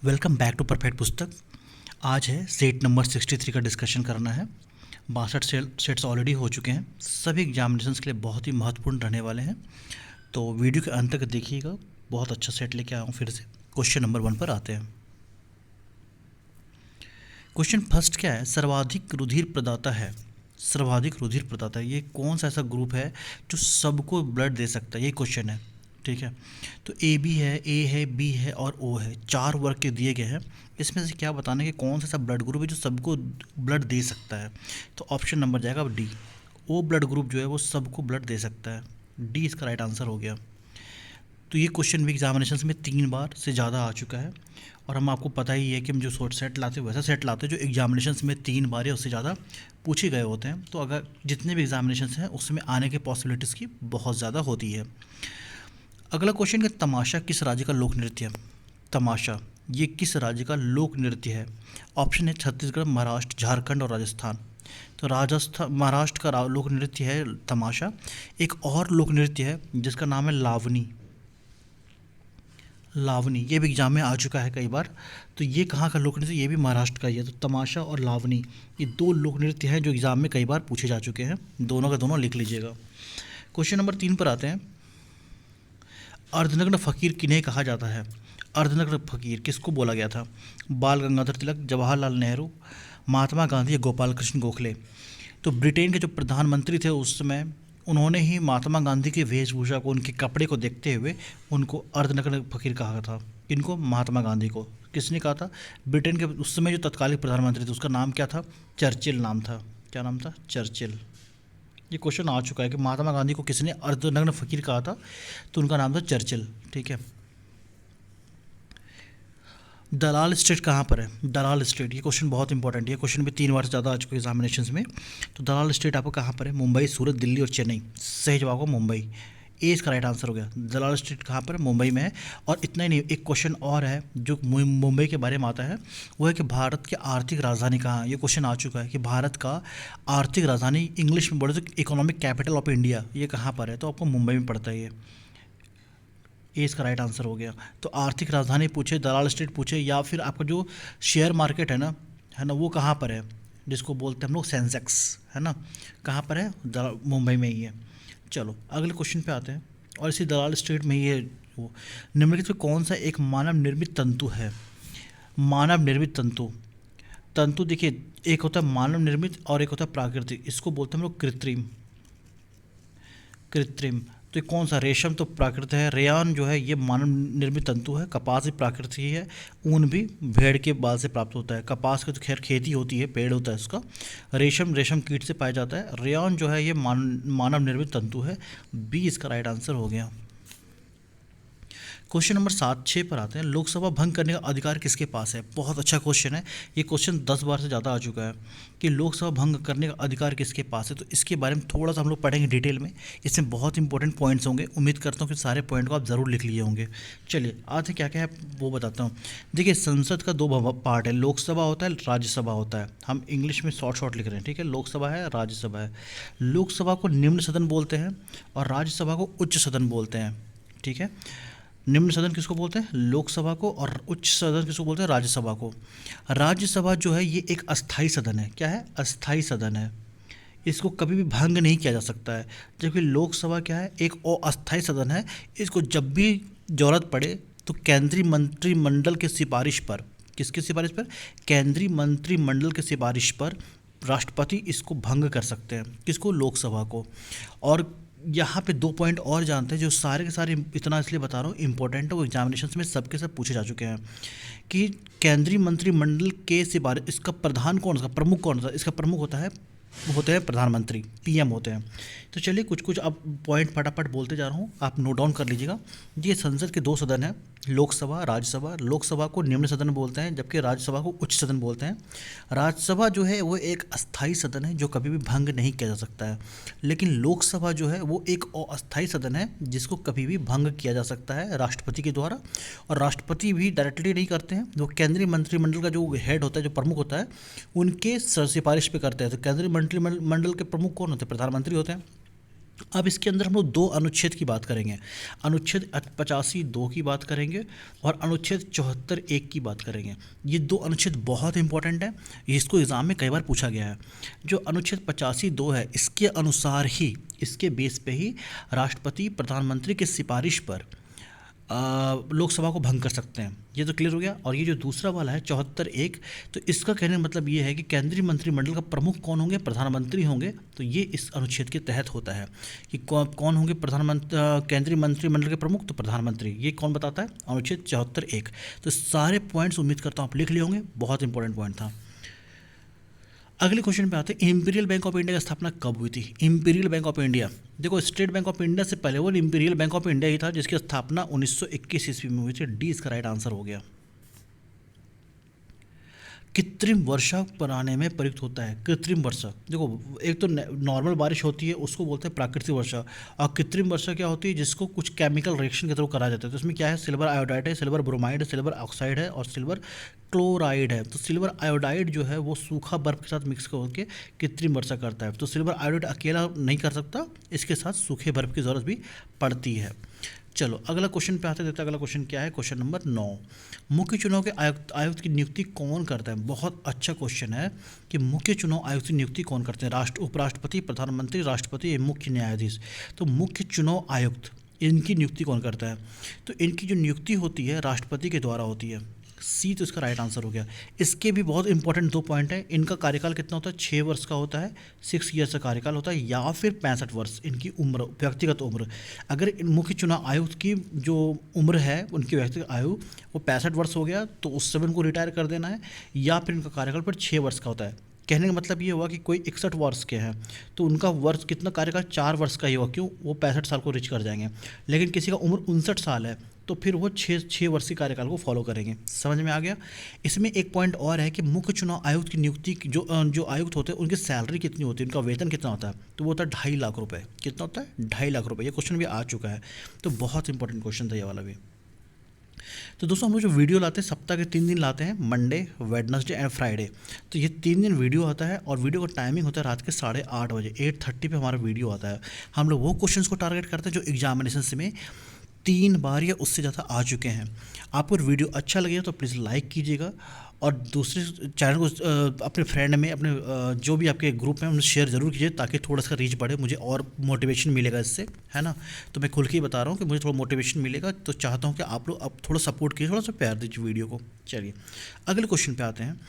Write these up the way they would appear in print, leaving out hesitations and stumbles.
Welcome back to perfect पुस्तक। आज है सेट नंबर 63 का डिस्कशन करना है। 62 सेट्स ऑलरेडी हो चुके हैं। सभी एग्जामिनेशंस के लिए बहुत ही महत्वपूर्ण रहने वाले हैं, तो वीडियो के अंत तक देखिएगा। बहुत अच्छा सेट लेके आया हूँ फिर से। क्वेश्चन नंबर 1 पर आते हैं। क्वेश्चन फर्स्ट क्या है? सर्वाधिक रुधिर प्रदाता है। सर्वाधिक रुधिर प्रदाता है, ये कौन सा ऐसा ग्रुप है जो सबको ब्लड दे सकता है? ये क्वेश्चन है, ठीक है। तो ए है, बी है और ओ है, 4 वर्ग के दिए गए हैं। इसमें से क्या बताना है कि कौन सा ऐसा ब्लड ग्रुप है जो सबको ब्लड दे सकता है? तो ऑप्शन नंबर जाएगा डी। ओ ब्लड ग्रुप जो है वो सबको ब्लड दे सकता है। डी इसका राइट आंसर हो गया। तो ये क्वेश्चन भी एग्जामिनेशन में 3 बार से ज़्यादा आ चुका है, और हम आपको पता ही है कि हम जो शॉर्ट सेट लाते हैं वैसा सेट लाते हैं जो एग्जामिनेशन में 3 बार या उससे ज़्यादा पूछे गए होते हैं। तो अगर जितने भी एग्जामिनेशन हैं उसमें आने के पॉसिबिलिटीज़ की बहुत ज़्यादा होती है। अगला क्वेश्चन है, तमाशा किस राज्य का लोक नृत्य है? तमाशा ये किस राज्य का लोक नृत्य है? ऑप्शन है छत्तीसगढ़, महाराष्ट्र, झारखंड और राजस्थान। तो राजस्थान, महाराष्ट्र का लोक नृत्य है तमाशा। एक और लोक नृत्य है जिसका नाम है लावनी। लावनी ये भी एग्जाम में आ चुका है कई बार। तो ये कहाँ का लोक नृत्य? ये भी महाराष्ट्र का ही है। तो तमाशा और लावनी ये 2 लोक नृत्य हैं जो एग्जाम में कई बार पूछे जा चुके हैं। दोनों का दोनों लिख लीजिएगा। क्वेश्चन नंबर 3 पर आते हैं। अर्धनग्न फकीर किन्हें कहा जाता है? अर्धनग्न फकीर किसको बोला गया था? बाल गंगाधर तिलक, जवाहरलाल नेहरू, महात्मा गांधी या गोपाल कृष्ण गोखले। तो ब्रिटेन के जो प्रधानमंत्री थे उस समय, उन्होंने ही महात्मा गांधी की वेशभूषा को, उनके कपड़े को देखते हुए उनको अर्धनग्न फकीर कहा था। इनको महात्मा गांधी को किसने कहा था? ब्रिटेन के उस समय जो तत्कालीन प्रधानमंत्री थे उसका नाम क्या था? चर्चिल नाम था। क्या नाम था? चर्चिल। ये क्वेश्चन आ चुका है कि महात्मा गांधी को किसने अर्धनग्न फकीर कहा था? तो उनका नाम था चर्चिल, ठीक है। दलाल स्टेट कहाँ पर है? दलाल स्टेट, ये क्वेश्चन बहुत इंपॉर्टेंट है। क्वेश्चन भी 3 बार से ज़्यादा आ चुके हैं एग्जामिनेशन में। तो दलाल स्टेट आपको कहाँ पर है? मुंबई, सूरत, दिल्ली और चेन्नई। सही जवाब हो मुंबई। ए इसका राइट आंसर हो गया। दलाल स्टेट कहाँ पर है? मुंबई में है। और इतना ही नहीं, एक क्वेश्चन और है जो मुंबई के बारे में आता है, वो है कि भारत की आर्थिक राजधानी कहाँ है? ये क्वेश्चन आ चुका है कि भारत का आर्थिक राजधानी, इंग्लिश में बोले तो इकोनॉमिक कैपिटल ऑफ इंडिया, ये कहाँ पर है? तो आपको मुंबई में पड़ता है ये। इसका राइट आंसर हो गया। तो आर्थिक राजधानी पूछे, दलाल स्टेट पूछे, या फिर आपका जो शेयर मार्केट है ना वो कहाँ पर है, जिसको बोलते हैं हम लोग सेंसेक्स, है ना, कहाँ पर है? मुंबई में ही है। चलो अगले क्वेश्चन पे आते हैं। और इसी दलाल स्टेट में ही है वो। निम्नलिखित में कौन सा एक मानव निर्मित तंतु है? मानव निर्मित तंतु। तंतु देखिए, एक होता है मानव निर्मित और एक होता है प्राकृतिक। इसको बोलते हैं हम लोग कृत्रिम। कृत्रिम। तो ये कौन सा? रेशम तो प्राकृतिक है, रेयान जो है ये मानव निर्मित तंतु है, कपास भी प्राकृतिक ही है, ऊन भी भेड़ के बाल से प्राप्त होता है। कपास की तो खैर खेती होती है, पेड़ होता है उसका। रेशम रेशम कीट से पाया जाता है। रेयान जो है ये मानव निर्मित तंतु है। बी इसका राइट आंसर हो गया। क्वेश्चन नंबर 7-6 पर आते हैं। लोकसभा भंग करने का अधिकार किसके पास है? बहुत अच्छा क्वेश्चन है। ये क्वेश्चन 10 बार से ज़्यादा आ चुका है कि लोकसभा भंग करने का अधिकार किसके पास है। तो इसके बारे में थोड़ा सा हम लोग पढ़ेंगे डिटेल में। इसमें बहुत इंपॉर्टेंट पॉइंट्स होंगे। उम्मीद करता हूँ कि सारे पॉइंट को आप ज़रूर लिख लिए होंगे। चलिए आज क्या क्या है वो बताता हूँ। देखिए, संसद का 2 पार्ट है, लोकसभा होता है, राज्यसभा होता है। हम इंग्लिश में शॉर्ट लिख रहे हैं, ठीक है। लोकसभा है, राज्यसभा है। लोकसभा को निम्न सदन बोलते हैं और राज्यसभा को उच्च सदन बोलते हैं, ठीक है। निम्न सदन किसको बोलते हैं? लोकसभा को। और उच्च सदन किसको बोलते हैं? राज्यसभा को। राज्यसभा जो है ये एक अस्थाई सदन है। क्या है? अस्थाई सदन है। इसको कभी भी भंग नहीं किया जा सकता है। जबकि लोकसभा क्या है? एक अस्थाई सदन है। इसको जब भी ज़रूरत पड़े तो केंद्रीय मंत्रिमंडल के सिफारिश पर, किसकी सिफारिश पर? केंद्रीय मंत्रिमंडल के सिफारिश पर राष्ट्रपति इसको भंग कर सकते हैं। किसको? लोकसभा को। और यहाँ पे 2 पॉइंट और जानते हैं जो सारे के सारे, इतना इसलिए बता रहा हूँ इंपॉर्टेंट है, वो एग्जामिनेशन में सबके सब पूछे जा चुके हैं कि केंद्रीय मंत्रिमंडल के सिफारिश, इसका प्रधान कौन सा, प्रमुख कौन सा? इसका प्रमुख होते हैं प्रधानमंत्री, पीएम होते हैं। तो चलिए कुछ कुछ अब पॉइंट फटाफट बोलते जा रहा हूँ, आप नोट डाउन कर लीजिएगा। ये संसद के 2 सदन हैं, लोकसभा, राज्यसभा। लोकसभा को निम्न सदन बोलते हैं जबकि राज्यसभा को उच्च सदन बोलते हैं। राज्यसभा जो है वो एक अस्थाई सदन है जो कभी भी भंग नहीं किया जा सकता है। लेकिन लोकसभा जो है वो एक अस्थाई सदन है जिसको कभी भी भंग किया जा सकता है राष्ट्रपति के द्वारा। और राष्ट्रपति भी डायरेक्टली नहीं करते हैं, जो केंद्रीय मंत्रिमंडल का जो हेड होता है, जो प्रमुख होता है, उनके सिफारिश पे करते हैं। तो केंद्रीय मंत्रिमंडल के प्रमुख कौन होते हैं? प्रधानमंत्री होते हैं। अब इसके अंदर हम लोग दो अनुच्छेद की बात करेंगे, अनुच्छेद 85(2) की बात करेंगे और अनुच्छेद 74(1) की बात करेंगे। ये दो अनुच्छेद बहुत इंपॉर्टेंट है, इसको एग्ज़ाम में कई बार पूछा गया है। जो अनुच्छेद 85(2) है, इसके अनुसार ही, इसके बेस पे ही राष्ट्रपति प्रधानमंत्री की सिफारिश पर लोकसभा को भंग कर सकते हैं। ये तो क्लियर हो गया। और ये जो दूसरा वाला है 74(1), तो इसका कहने का मतलब ये है कि केंद्रीय मंत्रिमंडल का प्रमुख कौन होंगे, प्रधानमंत्री होंगे। तो ये इस अनुच्छेद के तहत होता है कि कौन होंगे प्रधानमंत्री, केंद्रीय मंत्रिमंडल के प्रमुख, तो प्रधानमंत्री। ये कौन बताता है, अनुच्छेद 74(1). तो सारे पॉइंट्स उम्मीद करता हूँ आप लिख लिए होंगे, बहुत इंपॉर्टेंट पॉइंट था। अगले क्वेश्चन पे आते हैं, इंपीरियल बैंक ऑफ इंडिया की स्थापना कब हुई थी। इंपीरियल बैंक ऑफ इंडिया, देखो स्टेट बैंक ऑफ इंडिया से पहले वो इंपीरियल बैंक ऑफ इंडिया ही था, जिसकी स्थापना 1921 ईस्वी में हुई थी। डी इसका राइट आंसर हो गया। कृत्रिम वर्षा बनाने में प्रयुक्त होता है। कृत्रिम वर्षा, देखो एक तो नॉर्मल बारिश होती है, उसको बोलते हैं प्राकृतिक वर्षा, और कृत्रिम वर्षा क्या होती है, जिसको कुछ केमिकल रिएक्शन के थ्रू करा जाता है। तो इसमें क्या है, सिल्वर आयोडाइड है, सिल्वर ब्रोमाइड है, सिल्वर ऑक्साइड है और सिल्वर क्लोराइड है। तो सिल्वर आयोडाइड जो है वो सूखा बर्फ के साथ मिक्स करके कृत्रिम वर्षा करता है। तो सिल्वर आयोडाइड अकेला नहीं कर सकता, इसके साथ सूखे बर्फ की ज़रूरत भी पड़ती है। चलो अगला क्वेश्चन पे आते देते। अगला क्वेश्चन क्या है, क्वेश्चन नंबर 9। मुख्य चुनाव के आयुक्त की नियुक्ति कौन करता है। बहुत अच्छा क्वेश्चन है कि मुख्य चुनाव आयुक्त की नियुक्ति कौन करते हैं। उपराष्ट्रपति, प्रधानमंत्री, राष्ट्रपति, मुख्य न्यायाधीश। तो मुख्य चुनाव आयुक्त, इनकी नियुक्ति कौन करता है। तो इनकी जो नियुक्ति होती है राष्ट्रपति के द्वारा होती है। सी तो इसका राइट आंसर हो गया। इसके भी बहुत इंपॉर्टेंट 2 पॉइंट है। इनका कार्यकाल कितना होता है, 6 वर्ष का होता है, 6 ईयर्स का कार्यकाल होता है, या फिर 65 वर्ष इनकी उम्र, व्यक्तिगत उम्र। अगर इन मुख्य चुनाव आयुक्त की जो उम्र है, उनकी व्यक्तिगत आयु वो 65 वर्ष हो गया, तो उस समय उनको रिटायर कर देना है, या फिर इनका कार्यकाल पर 6 वर्ष का होता है। कहने का मतलब ये हुआ कि कोई 61 वर्ष के हैं तो उनका वर्ष कितना, कार्यकाल 4 वर्ष का ही होगा, क्यों, वो 65 साल को रीच कर जाएंगे। लेकिन किसी का उम्र 59 साल है तो फिर वो 6 वर्षीय कार्यकाल को फॉलो करेंगे। समझ में आ गया। इसमें एक पॉइंट और है कि मुख्य चुनाव आयुक्त की नियुक्ति जो आयुक्त होते हैं उनकी सैलरी कितनी होती है, उनका वेतन कितना होता है, तो वो होता है 2.5 लाख रुपये। कितना होता है, 2.5 लाख रुपये। ये क्वेश्चन भी आ चुका है, तो बहुत इंपॉर्टेंट क्वेश्चन था ये वाला भी। तो दोस्तों हम लोग जो वीडियो लाते हैं सप्ताह के 3 दिन लाते हैं, मंडे, वेडनेसडे एंड फ्राइडे। तो ये 3 दिन वीडियो आता है और वीडियो का टाइमिंग होता है रात के 8:30 बजे, 8:30 पे हमारा वीडियो आता है। हम लोग वो क्वेश्चंस को टारगेट करते हैं जो एग्जामिनेशन में 3 बार या उससे ज़्यादा आ चुके हैं। आपको वीडियो अच्छा लगे तो प्लीज़ लाइक कीजिएगा और दूसरे चैनल को अपने फ्रेंड में, अपने जो भी आपके ग्रुप में उन्हें शेयर ज़रूर कीजिए, ताकि थोड़ा सा रीच बढ़े, मुझे और मोटिवेशन मिलेगा इससे, है ना। तो मैं खुल के ही बता रहा हूँ कि मुझे थोड़ा मोटिवेशन मिलेगा, तो चाहता हूँ कि आप लोग अब थोड़ा सपोर्ट कीजिए, थोड़ा सा प्यार दीजिए वीडियो को। चलिए अगले क्वेश्चन पे आते हैं।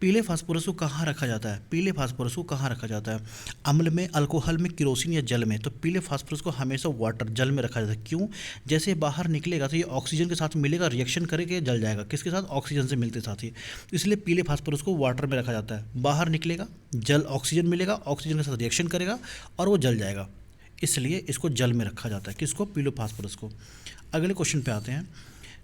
पीले फास्फोरस को कहाँ रखा जाता है। पीले फास्फोरस को कहाँ रखा जाता है, अम्ल में, अल्कोहल में, केरोसिन या जल में। तो पीले फास्फोरस को हमेशा वाटर, जल में रखा जाता है। क्यों, जैसे बाहर निकलेगा तो ये ऑक्सीजन के साथ मिलेगा, रिएक्शन करेगा, जल जाएगा। किसके साथ, ऑक्सीजन से मिलते साथ ही। तो इसलिए पीले फास्फोरस को वाटर में रखा जाता है। बाहर निकलेगा, जल, ऑक्सीजन मिलेगा, ऑक्सीजन के साथ रिएक्शन करेगा और वो जल जाएगा, इसलिए इसको जल में रखा जाता है। किसको, पीले फास्फोरस को। अगले क्वेश्चन पे आते हैं।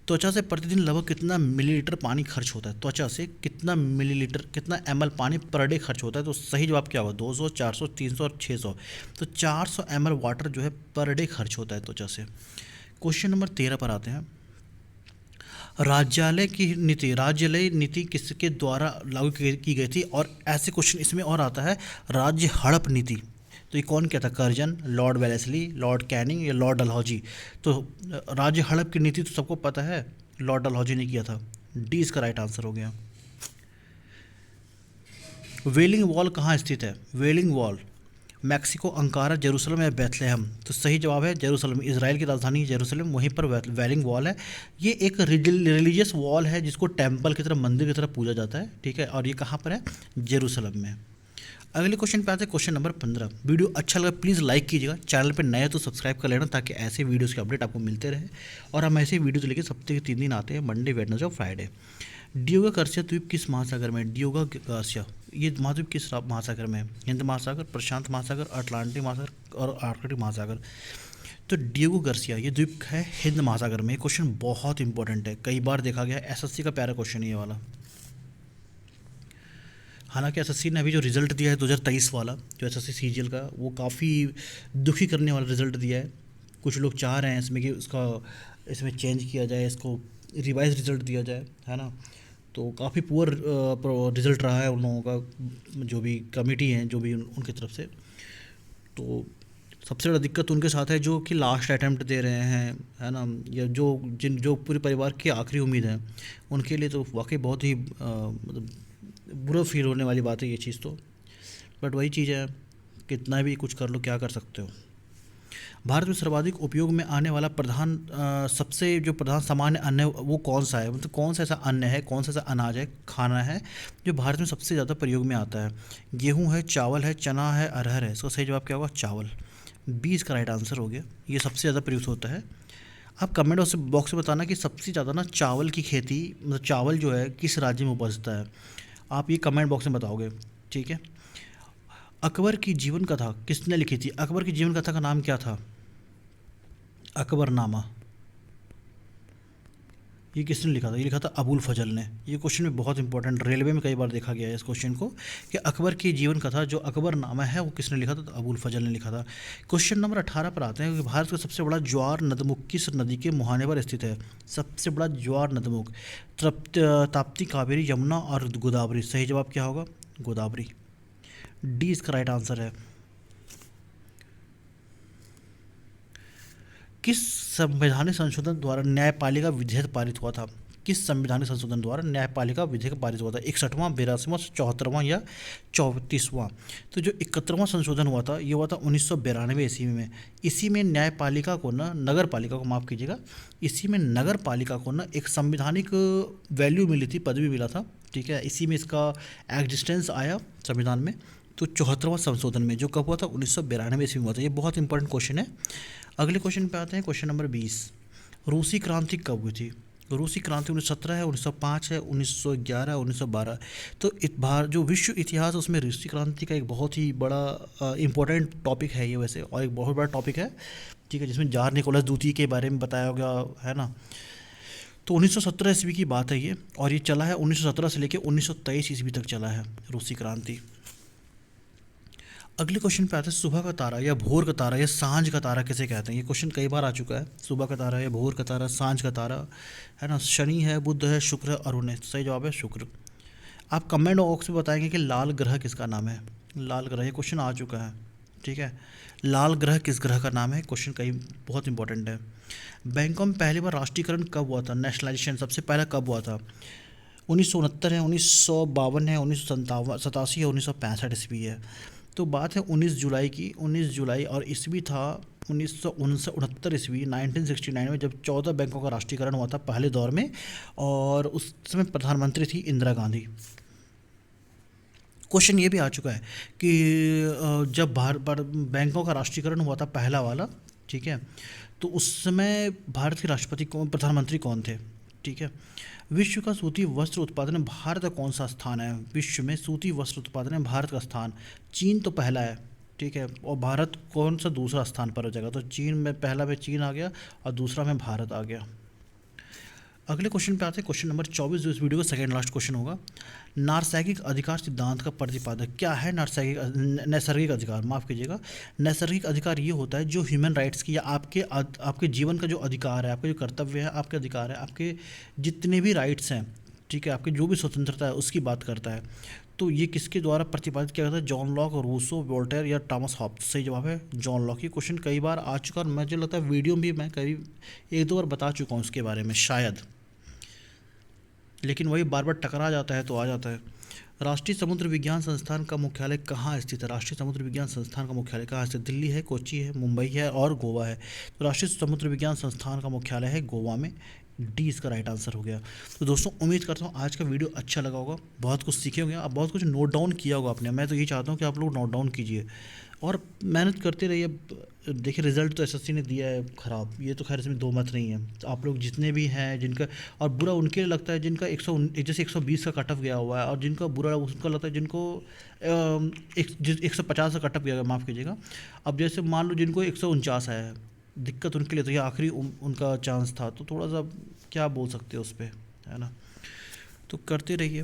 त्वचा से प्रतिदिन लगभग कितना मिलीलीटर पानी खर्च होता है। त्वचा से कितना मिलीलीटर, कितना ml पानी पर डे खर्च होता है। तो सही जवाब क्या होगा, 200, 400, 300 और 600। तो 400 ml वाटर जो है पर डे खर्च होता है त्वचा से। क्वेश्चन नंबर 13 पर आते हैं। राज्यालय नीति किसके द्वारा लागू की गई थी। और ऐसे क्वेश्चन इसमें और आता है, राज्य हड़प नीति। तो ये कौन कहता, Curzon, Lord Wellesley, Lord Canning या लॉर्ड डलहौजी। तो राज्य हड़प की नीति तो सबको पता है, लॉर्ड डलहौजी ने किया था। डी इसका राइट आंसर हो गया। वेलिंग वॉल कहाँ स्थित है। वेलिंग वॉल मैक्सिको, अंकारा, जेरूसलम या बेथलेहम। तो सही जवाब है जेरूसलम। इजराइल की राजधानी जेरूसलम, वहीं पर वेलिंग वॉल है। ये एक रिलीजियस वॉल है जिसको टेम्पल की तरह, मंदिर की तरह पूजा जाता है, ठीक है। और ये कहाँ पर है, जेरूसलम में। अगले क्वेश्चन पे आते हैं, क्वेश्चन नंबर 15। वीडियो अच्छा लगा प्लीज़ लाइक कीजिएगा, चैनल पे नए तो सब्सक्राइब कर लेना, ताकि ऐसे वीडियोस के अपडेट आपको मिलते रहे। और हम ऐसे वीडियोस लेके हफ्ते के 3 दिन आते हैं, मंडे, वेडनेसडे और फ्राइडे। डियोगा गार्सिया द्वीप किस महासागर में है। डियोगा गार्सिया, ये महाद्वीप किस महासागर में है। हिंद महासागर, प्रशांत महासागर, अटलांटिक महासागर और आर्कटिक महासागर। तो डियोगो गार्सिया ये द्वीप है हिंद महासागर में। क्वेश्चन बहुत इंपॉर्टेंट है, कई बार देखा गया, एसएससी का प्यारा क्वेश्चन है ये वाला। हालांकि एसएससी ने अभी जो रिज़ल्ट दिया है 2023 वाला, जो एसएससी सीजीएल का, वो काफ़ी दुखी करने वाला रिज़ल्ट दिया है। कुछ लोग चाह रहे हैं इसमें कि इसमें चेंज किया जाए, इसको रिवाइज रिज़ल्ट दिया जाए, है ना। तो काफ़ी पुअर रिज़ल्ट रहा है उन लोगों का, जो भी कमेटी है, जो भी उनकी तरफ से। तो सबसे ज़्यादा दिक्कत उनके साथ है जो कि लास्ट अटेम्प्ट दे रहे हैं, है ना, या जो पूरे परिवार की आखिरी उम्मीद है, उनके लिए तो वाकई बहुत ही मतलब बुरा फील होने वाली बात है ये चीज़ तो। बट वही चीज़ है, कितना भी कुछ कर लो क्या कर सकते हो। भारत में सर्वाधिक उपयोग में आने वाला सबसे जो प्रधान सामान्य अन्न है वो कौन सा है, मतलब कौन सा ऐसा अन्न है, कौन सा ऐसा अनाज है, खाना है जो भारत में सबसे ज़्यादा प्रयोग में आता है। गेहूँ है, चावल है, चना है, अरहर है। इसका सही जवाब क्या होगा? चावल। 20 का राइट आंसर हो गया। ये सबसे ज़्यादा प्रयुक्त होता है। आप कमेंट बॉक्स में बताना कि सबसे ज़्यादा ना चावल की खेती, मतलब चावल जो है किस राज्य में उपजता है, आप ये कमेंट बॉक्स में बताओगे, ठीक है। अकबर की जीवन कथा किसने लिखी थी? अकबर की जीवन कथा का नाम क्या था? अकबरनामा। ये किसने लिखा था? ये लिखा था अबुल फजल ने। ये क्वेश्चन में बहुत इंपॉर्टेंट, रेलवे में कई बार देखा गया है इस क्वेश्चन को कि अकबर की जीवन कथा जो अकबरनामा है वो किसने लिखा था? तो अबुल फजल ने लिखा था। क्वेश्चन नंबर 18 पर आते हैं कि भारत का सबसे बड़ा ज्वार नदमुख किस नदी के मुहाने पर स्थित है? सबसे बड़ा ज्वार नदमुख ताप्ती, कावेरी, यमुना और गोदावरी। सही जवाब क्या होगा? गोदावरी। डी इसका राइट आंसर है। किस संवैधानिक संशोधन द्वारा न्यायपालिका विधेयक पारित हुआ था? किस संवैधानिक संशोधन द्वारा न्यायपालिका विधेयक पारित हुआ था? 61वां, 82वां, 74वां या 34वां? तो जो 71वां संशोधन हुआ था ये हुआ था 1992 ईस्वी में। इसी में न्यायपालिका को ना, नगर पालिका को माफ़ कीजिएगा, इसी में नगर पालिका को ना एक संवैधानिक वैल्यू मिली थी, पदवी मिला था, ठीक है। इसी में इसका एग्जिस्टेंस आया संविधान में। तो 74वां संशोधन में, जो कब हुआ था? 1992 ईस्वी में हुआ था। ये बहुत इंपॉर्टेंट क्वेश्चन है। अगले क्वेश्चन पे आते हैं, क्वेश्चन नंबर 20। रूसी क्रांति कब हुई थी? रूसी क्रांति 1917 है, 1905 है, 1911 है, 1912। तो जो विश्व इतिहास है उसमें रूसी क्रांति का एक बहुत ही बड़ा इंपॉर्टेंट टॉपिक है ये वैसे, और एक बहुत बड़ा टॉपिक है, ठीक है, जिसमें जार निकोलस द्वितीय के बारे में बताया गया है ना। तो 1917 ईस्वी की बात है ये, और ये चला है 1917 से लेकर 1923 ईस्वी तक चला है रूसी क्रांति। अगले क्वेश्चन पे आते हैं, सुबह का तारा या भोर का तारा या सांझ का तारा किसे कहते हैं? ये क्वेश्चन कई बार आ चुका है। सुबह का तारा या भोर का तारा, सांझ का तारा, है ना, शनि है, बुध है, शुक्र है, अरुण है। सही जवाब है शुक्र। आप कमेंट बॉक्स में बताएंगे कि लाल ग्रह किसका नाम है? लाल ग्रह, ये क्वेश्चन आ चुका है, ठीक है। लाल ग्रह किस ग्रह का नाम है? क्वेश्चन कई बहुत इंपॉर्टेंट है। बैंकों में पहली बार राष्ट्रीयकरण कब हुआ था? नेशनलाइजेशन सबसे पहला कब हुआ था? 1969 है, 1952 है, 1987 है, 1965 ईस्वी है। तो बात है 19 जुलाई की, 19 जुलाई, और ईस्वी था 1969 ईस्वी, 1969 में, जब 14 बैंकों का राष्ट्रीयकरण हुआ था पहले दौर में, और उस समय प्रधानमंत्री थी इंदिरा गांधी। क्वेश्चन ये भी आ चुका है कि जब बैंकों का राष्ट्रीयकरण हुआ था पहला वाला, ठीक है, तो उस समय भारत के प्रधानमंत्री कौन थे? ठीक है। विश्व का सूती वस्त्र उत्पादन में भारत का कौन सा स्थान है? विश्व में सूती वस्त्र उत्पादन में भारत का स्थान, चीन तो पहला है, ठीक है, और भारत कौन सा दूसरा स्थान पर हो जाएगा? तो चीन में पहला में चीन आ गया और दूसरा में भारत आ गया। अगले क्वेश्चन पे आते हैं, क्वेश्चन नंबर 24, जो इस वीडियो का सेकंड लास्ट क्वेश्चन होगा। नैसर्गिक अधिकार सिद्धांत का प्रतिपादक क्या है? नैसर्गिक अधिकार, माफ़ कीजिएगा, नैसर्गिक अधिकार ये होता है जो ह्यूमन राइट्स की, या आपके जीवन का जो अधिकार है, आपका जो कर्तव्य है, आपके अधिकार है, आपके जितने भी राइट्स हैं, ठीक है, आपकी जो भी स्वतंत्रता है उसकी बात करता है। तो ये किसके द्वारा प्रतिपादित किया गया था? जॉन लॉक, रूसो, वोल्टेयर या टॉमस हॉब्स? सही जवाब है जॉन लॉक। ये क्वेश्चन कई बार आ चुका और मुझे लगता है वीडियो भी मैं करीब 1-2 बार बता चुका हूँ उसके बारे में शायद, लेकिन वही बार बार टकरा जाता है तो आ जाता है। राष्ट्रीय समुद्र विज्ञान संस्थान का मुख्यालय कहाँ स्थित है? राष्ट्रीय समुद्र विज्ञान संस्थान का मुख्यालय कहाँ स्थित? दिल्ली है, कोच्चि है, मुंबई है और गोवा है। तो राष्ट्रीय समुद्र विज्ञान संस्थान का मुख्यालय है गोवा में। डी इसका राइट आंसर हो गया। तो दोस्तों उम्मीद करता हूँ आज का वीडियो अच्छा लगा होगा, बहुत कुछ सीखे होंगे, आप बहुत कुछ नोट डाउन किया होगा आपने। मैं तो ये चाहता हूँ कि आप लोग नोट डाउन कीजिए और मेहनत करते रहिए। देखिए रिज़ल्ट तो एसएससी ने दिया है ख़राब, ये तो खैर इसमें दो मत नहीं है। तो आप लोग जितने भी हैं जिनका, और बुरा उनके लिए लगता है जिनका 120 का कट ऑफ गया हुआ है, और जिनका बुरा उनका लगता है जिनको 150 का कट ऑफ गया है, माफ़ कीजिएगा। अब जैसे मान लो जिनको 149 है, दिक्कत उनके लिए, तो ये आखिरी उनका चांस था, तो थोड़ा सा क्या बोल सकते हो उस पर, है ना। तो करते रहिए,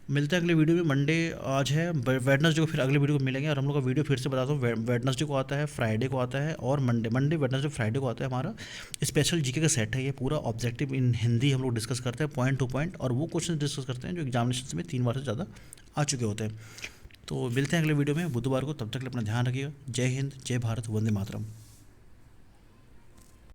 मिलते हैं अगले वीडियो में। मंडे आज है, वेडनेसडे को फिर अगले वीडियो को मिलेंगे। और हम लोग का वीडियो फिर से बताता हूँ, वेडनेसडे को आता है, फ्राइडे को आता है और मंडे वेडनेसडे फ्राइडे को आता है। हमारा स्पेशल जीके का सेट है, ये पूरा ऑब्जेक्टिव इन हिंदी हम लोग डिस्कस करते हैं पॉइंट टू पॉइंट, और वो क्वेश्चन डिस्कस करते हैं जो एग्जामिनेशन में 3 बार से ज़्यादा आ चुके होते हैं। तो मिलते हैं अगले वीडियो में बुधवार को, तब तक के लिए अपना ध्यान रखिएगा। जय हिंद, जय भारत, वंदे मातरम।